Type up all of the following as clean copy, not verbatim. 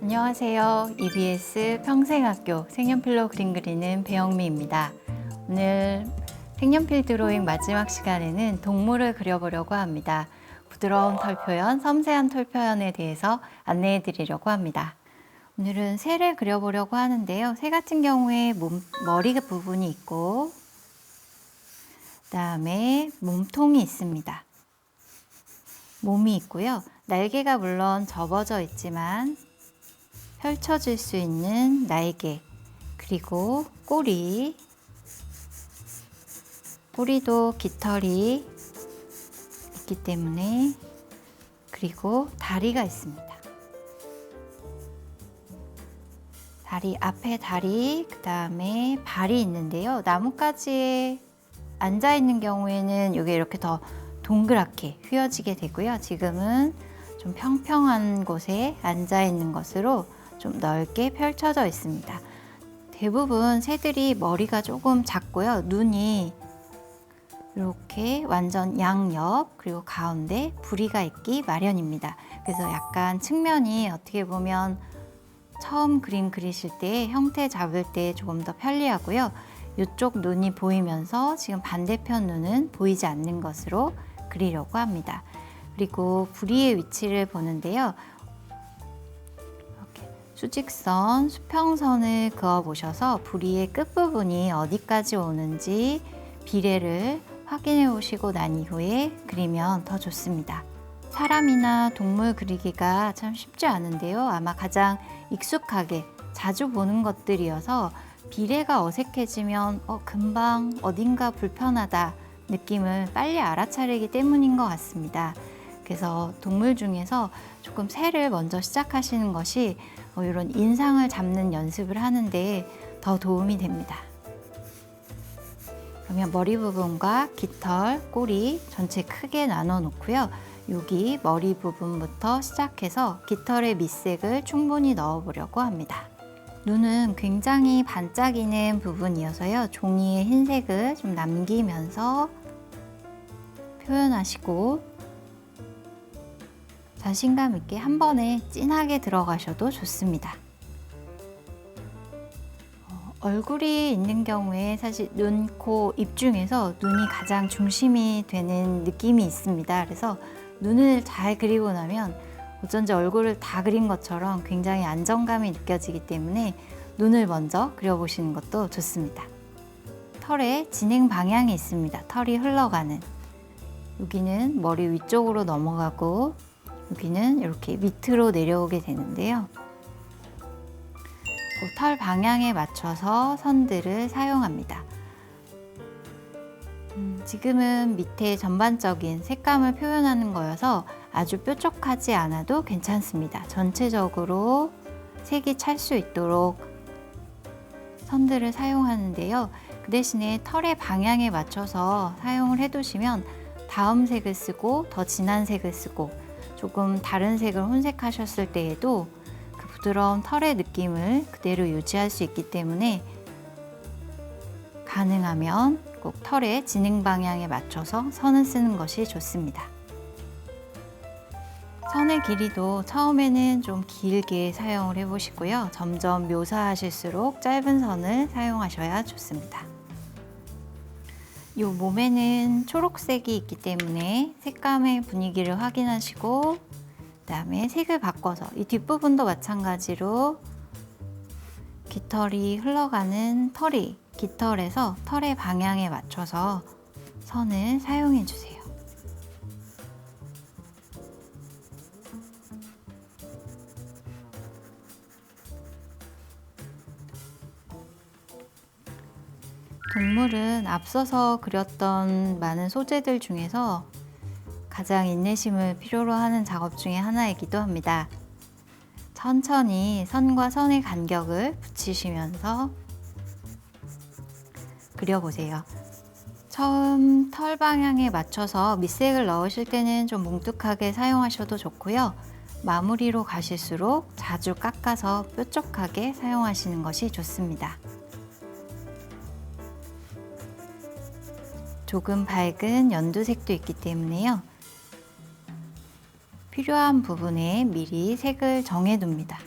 안녕하세요. EBS 평생학교 색연필로 그림 그리는 배영미입니다. 오늘 색연필 드로잉 마지막 시간에는 동물을 그려보려고 합니다. 부드러운 털 표현, 섬세한 털 표현에 대해서 안내해 드리려고 합니다. 오늘은 새를 그려보려고 하는데요. 새 같은 경우에 머리 부분이 있고 그다음에 몸통이 있습니다. 몸이 있고요. 날개가 물론 접어져 있지만 펼쳐질 수 있는 날개, 그리고 꼬리도 깃털이 있기 때문에, 그리고 다리가 있습니다. 앞에 다리, 그 다음에 발이 있는데요. 나뭇가지에 앉아 있는 경우에는 이게 이렇게 더 동그랗게 휘어지게 되고요. 지금은 좀 평평한 곳에 앉아 있는 것으로 좀 넓게 펼쳐져 있습니다. 대부분 새들이 머리가 조금 작고요. 눈이 이렇게 완전 양옆 그리고 가운데 부리가 있기 마련입니다. 그래서 약간 측면이 어떻게 보면 처음 그림 그리실 때 형태 잡을 때 조금 더 편리하고요. 이쪽 눈이 보이면서 지금 반대편 눈은 보이지 않는 것으로 그리려고 합니다. 그리고 부리의 위치를 보는데요. 이렇게 수직선, 수평선을 그어 보셔서 부리의 끝부분이 어디까지 오는지 비례를 확인해 보시고 난 이후에 그리면 더 좋습니다. 사람이나 동물 그리기가 참 쉽지 않은데요. 아마 가장 익숙하게 자주 보는 것들이어서 비례가 어색해지면 금방 어딘가 불편하다 느낌을 빨리 알아차리기 때문인 것 같습니다. 그래서 동물 중에서 조금 새를 먼저 시작하시는 것이 이런 인상을 잡는 연습을 하는데 더 도움이 됩니다. 그러면 머리 부분과 깃털, 꼬리 전체 크게 나눠 놓고요. 여기 머리 부분부터 시작해서 깃털의 밑색을 충분히 넣어 보려고 합니다. 눈은 굉장히 반짝이는 부분이어서요. 종이에 흰색을 좀 남기면서 표현하시고 자신감 있게 한 번에 진하게 들어가셔도 좋습니다. 얼굴이 있는 경우에 사실 눈, 코, 입 중에서 눈이 가장 중심이 되는 느낌이 있습니다. 그래서 눈을 잘 그리고 나면 어쩐지 얼굴을 다 그린 것처럼 굉장히 안정감이 느껴지기 때문에 눈을 먼저 그려보시는 것도 좋습니다. 털에 진행 방향이 있습니다. 털이 흘러가는. 여기는 머리 위쪽으로 넘어가고 여기는 이렇게 밑으로 내려오게 되는데요. 털 방향에 맞춰서 선들을 사용합니다. 지금은 밑에 전반적인 색감을 표현하는 거여서 아주 뾰족하지 않아도 괜찮습니다. 전체적으로 색이 찰 수 있도록 선들을 사용하는데요. 그 대신에 털의 방향에 맞춰서 사용을 해두시면 다음 색을 쓰고 더 진한 색을 쓰고 조금 다른 색을 혼색하셨을 때에도 그 부드러운 털의 느낌을 그대로 유지할 수 있기 때문에 가능하면 꼭 털의 진행 방향에 맞춰서 선을 쓰는 것이 좋습니다. 선의 길이도 처음에는 좀 길게 사용을 해보시고요. 점점 묘사하실수록 짧은 선을 사용하셔야 좋습니다. 이 몸에는 초록색이 있기 때문에 색감의 분위기를 확인하시고 그다음에 색을 바꿔서 이 뒷부분도 마찬가지로 깃털이 흘러가는 털이 깃털에서 털의 방향에 맞춰서 선을 사용해 주세요. 동물은 앞서서 그렸던 많은 소재들 중에서 가장 인내심을 필요로 하는 작업 중에 하나이기도 합니다. 천천히 선과 선의 간격을 붙이시면서 그려보세요. 처음 털 방향에 맞춰서 밑색을 넣으실 때는 좀 뭉툭하게 사용하셔도 좋고요. 마무리로 가실수록 자주 깎아서 뾰족하게 사용하시는 것이 좋습니다. 조금 밝은 연두색도 있기 때문에요. 필요한 부분에 미리 색을 정해둡니다.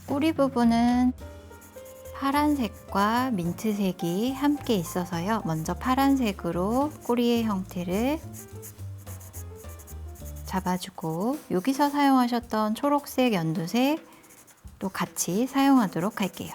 꼬리 부분은 파란색과 민트색이 함께 있어서요. 먼저 파란색으로 꼬리의 형태를 잡아주고 여기서 사용하셨던 초록색, 연두색 또 같이 사용하도록 할게요.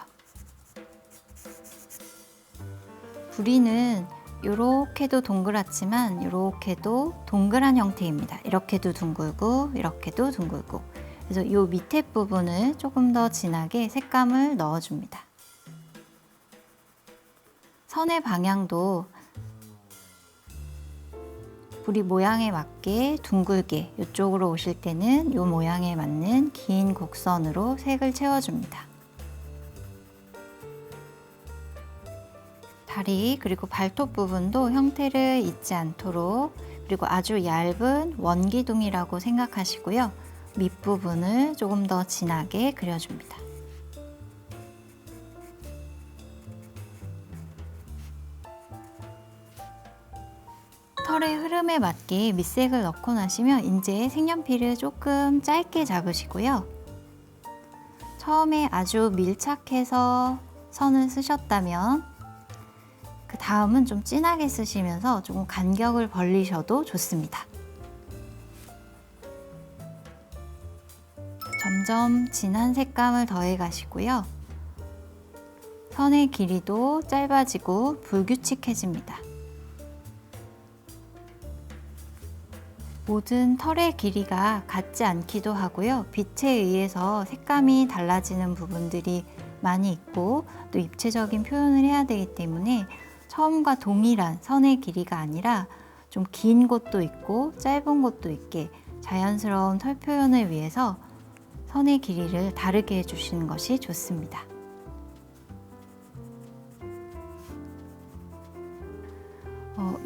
부리는 이렇게도 동그랗지만 이렇게도 동그란 형태입니다. 이렇게도 둥글고 이렇게도 둥글고. 그래서 이 밑에 부분을 조금 더 진하게 색감을 넣어줍니다. 선의 방향도 부리 모양에 맞게 둥글게 이쪽으로 오실 때는 이 모양에 맞는 긴 곡선으로 색을 채워줍니다. 다리 그리고 발톱 부분도 형태를 잊지 않도록 그리고 아주 얇은 원기둥이라고 생각하시고요. 밑부분을 조금 더 진하게 그려줍니다. 털의 흐름에 맞게 밑색을 넣고 나시면 이제 색연필을 조금 짧게 잡으시고요. 처음에 아주 밀착해서 선을 쓰셨다면 그 다음은 좀 진하게 쓰시면서 조금 간격을 벌리셔도 좋습니다. 점점 진한 색감을 더해 가시고요. 선의 길이도 짧아지고 불규칙해집니다. 모든 털의 길이가 같지 않기도 하고요. 빛에 의해서 색감이 달라지는 부분들이 많이 있고 또 입체적인 표현을 해야 되기 때문에 처음과 동일한 선의 길이가 아니라 좀 긴 곳도 있고 짧은 곳도 있게 자연스러운 털 표현을 위해서 선의 길이를 다르게 해주시는 것이 좋습니다.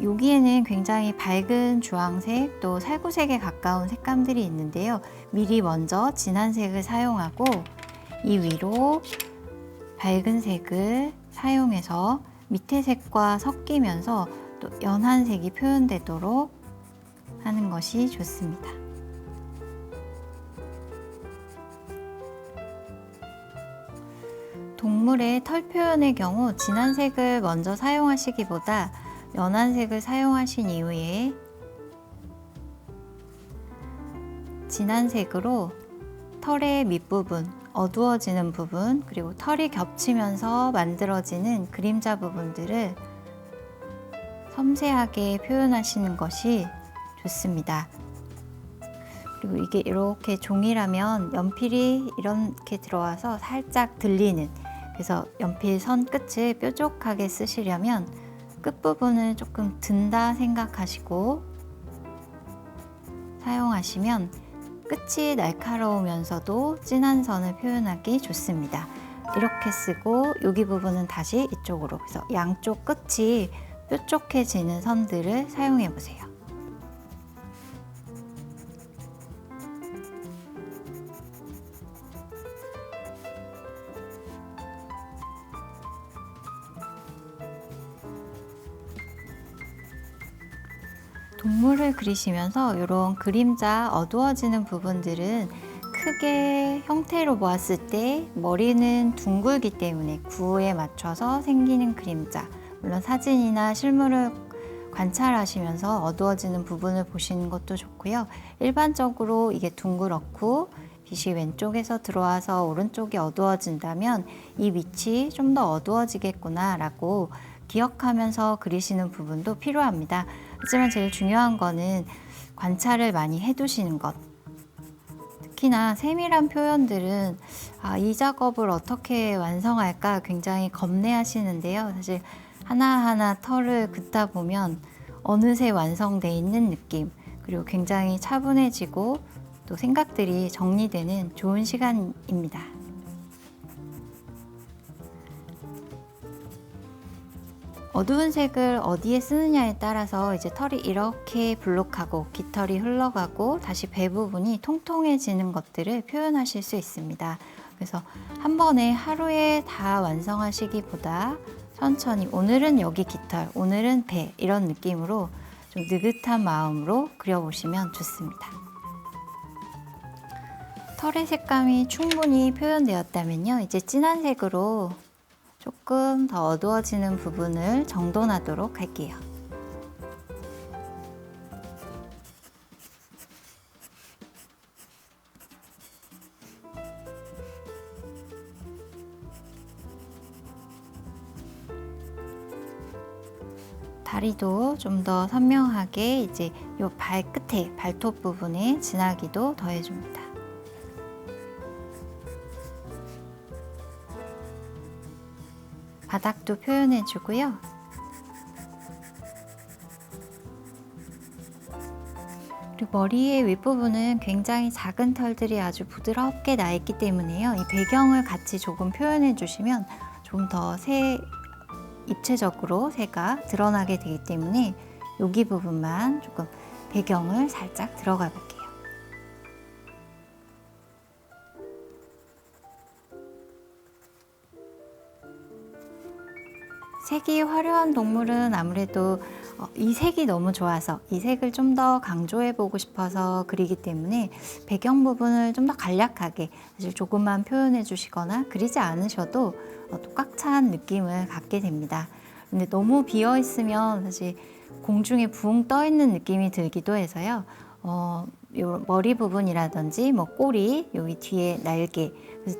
여기에는 굉장히 밝은 주황색 또 살구색에 가까운 색감들이 있는데요. 미리 먼저 진한 색을 사용하고 이 위로 밝은 색을 사용해서 밑에 색과 섞이면서 또 연한 색이 표현되도록 하는 것이 좋습니다. 동물의 털 표현의 경우 진한 색을 먼저 사용하시기보다 연한 색을 사용하신 이후에 진한 색으로 털의 밑부분, 어두워지는 부분, 그리고 털이 겹치면서 만들어지는 그림자 부분들을 섬세하게 표현하시는 것이 좋습니다. 그리고 이게 이렇게 종이라면 연필이 이렇게 들어와서 살짝 들리는, 그래서 연필 선 끝을 뾰족하게 쓰시려면 끝부분을 조금 든다 생각하시고 사용하시면 끝이 날카로우면서도 진한 선을 표현하기 좋습니다. 이렇게 쓰고 여기 부분은 다시 이쪽으로, 그래서 양쪽 끝이 뾰족해지는 선들을 사용해 보세요. 동물을 그리시면서 이런 그림자 어두워지는 부분들은 크게 형태로 보았을 때 머리는 둥글기 때문에 구호에 맞춰서 생기는 그림자, 물론 사진이나 실물을 관찰하시면서 어두워지는 부분을 보시는 것도 좋고요. 일반적으로 이게 둥그렇고 빛이 왼쪽에서 들어와서 오른쪽이 어두워진다면 이 밑이 좀 더 어두워지겠구나 라고 기억하면서 그리시는 부분도 필요합니다. 하지만 제일 중요한 거는 관찰을 많이 해두시는 것. 특히나 세밀한 표현들은 이 작업을 어떻게 완성할까 굉장히 겁내하시는데요. 사실 하나하나 털을 긋다 보면 어느새 완성돼 있는 느낌, 그리고 굉장히 차분해지고 또 생각들이 정리되는 좋은 시간입니다. 어두운 색을 어디에 쓰느냐에 따라서 이제 털이 이렇게 블록하고 깃털이 흘러가고 다시 배 부분이 통통해지는 것들을 표현하실 수 있습니다. 그래서 한 번에 하루에 다 완성하시기보다 천천히 오늘은 여기 깃털, 오늘은 배 이런 느낌으로 좀 느긋한 마음으로 그려보시면 좋습니다. 털의 색감이 충분히 표현되었다면요. 이제 진한 색으로 조금 더 어두워지는 부분을 정돈하도록 할게요. 다리도 좀 더 선명하게 이제 요 발끝에 발톱 부분에 진하기도 더해줍니다. 바닥도 표현해주고요. 그리고 머리의 윗부분은 굉장히 작은 털들이 아주 부드럽게 나 있기 때문에요. 이 배경을 같이 조금 표현해 주시면 좀 더 입체적으로 새가 드러나게 되기 때문에 여기 부분만 조금 배경을 살짝 들어가 볼게요. 색이 화려한 동물은 아무래도 이 색이 너무 좋아서 이 색을 좀 더 강조해 보고 싶어서 그리기 때문에 배경 부분을 좀 더 간략하게 사실 조금만 표현해 주시거나 그리지 않으셔도 또 꽉 찬 느낌을 갖게 됩니다. 근데 너무 비어 있으면 사실 공중에 붕 떠 있는 느낌이 들기도 해서요. 요 머리 부분이라든지 뭐 꼬리, 여기 뒤에 날개, 그래서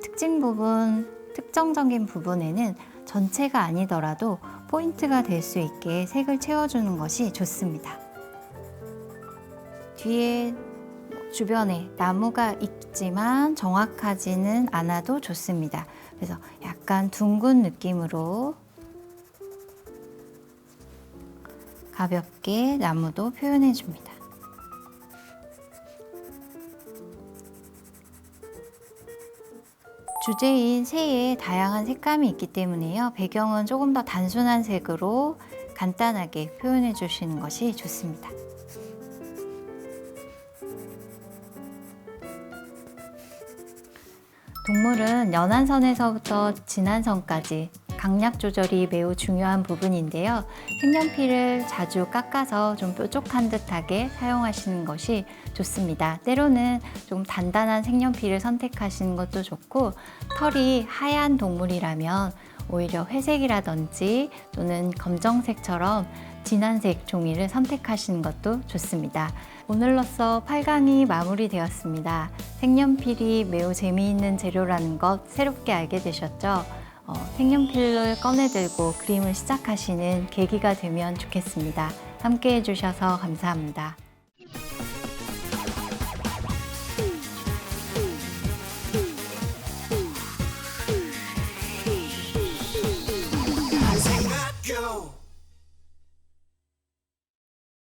특정적인 부분에는 전체가 아니더라도 포인트가 될 수 있게 색을 채워주는 것이 좋습니다. 뒤에 주변에 나무가 있지만 정확하지는 않아도 좋습니다. 그래서 약간 둥근 느낌으로 가볍게 나무도 표현해 줍니다. 주제인 새의 다양한 색감이 있기 때문에요. 배경은 조금 더 단순한 색으로 간단하게 표현해 주시는 것이 좋습니다. 동물은 연한 선에서부터 진한 선까지 강약 조절이 매우 중요한 부분인데요. 색연필을 자주 깎아서 좀 뾰족한 듯하게 사용하시는 것이 좋습니다. 때로는 좀 단단한 색연필을 선택하시는 것도 좋고, 털이 하얀 동물이라면 오히려 회색이라든지 또는 검정색처럼 진한색 종이를 선택하시는 것도 좋습니다. 오늘로써 8강이 마무리되었습니다. 색연필이 매우 재미있는 재료라는 것 새롭게 알게 되셨죠? 색연필을 꺼내들고 그림을 시작하시는 계기가 되면 좋겠습니다. 함께 해주셔서 감사합니다.